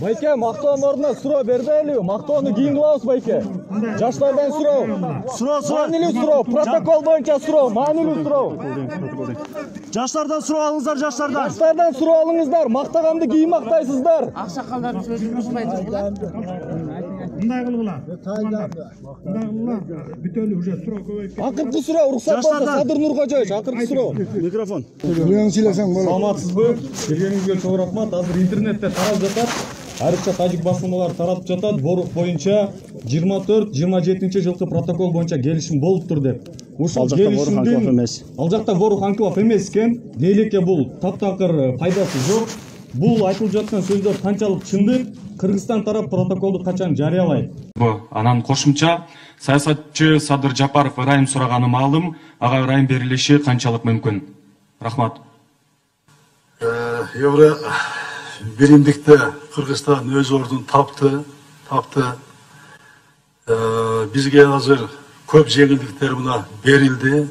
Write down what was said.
Байке, мактоонун ордуна суроо бербейли. Мактоону кийин кылабыз, байке. Жаштардан суроо. Маанилүү суроо, протокол боюнча суроо, маанилүү суроо. Жаштардан суроо алыңыздар, жаштардан. Жаштардан суроо алыңыздар, мактаганды кийин мактайсыздар. Аксакалдар сөзүн кошпойт. Мындай кылгыла. Мындай кылгыла. Бүтөлү уже суроо көбөйүп. Акыркы суроо уруксат болсо Садыр Нуркожоевич, акыркы суроо. Микрофон. Саламатсызбы? Келгениңизге чоң рахмат. Азыр интернетте тарап жатат. Айрыкча тажик басылмалары таратып жатат. Борук боюнча 24-27 жылкы протокол боюнча келишим болуптур деп. Ушул келишимдин ал жакта Борук Анкилов эмес экен. Дейлекке бул таптакыр пайдасы жок. Бул айтылып жаткан сөздөр канчалык чындык? Кыргызстан тарап протоколду качан жарыялайт? Анан кошумча саясатчы Садыр Жапаров ырайым сураганы маалым, ага ырайым берилиши канчалык мүмкүн? Рахмат. Евро биримдикте Кыргызстан өз ордун тапты. Бизге азыр көп жеңилдиктер мына берилди.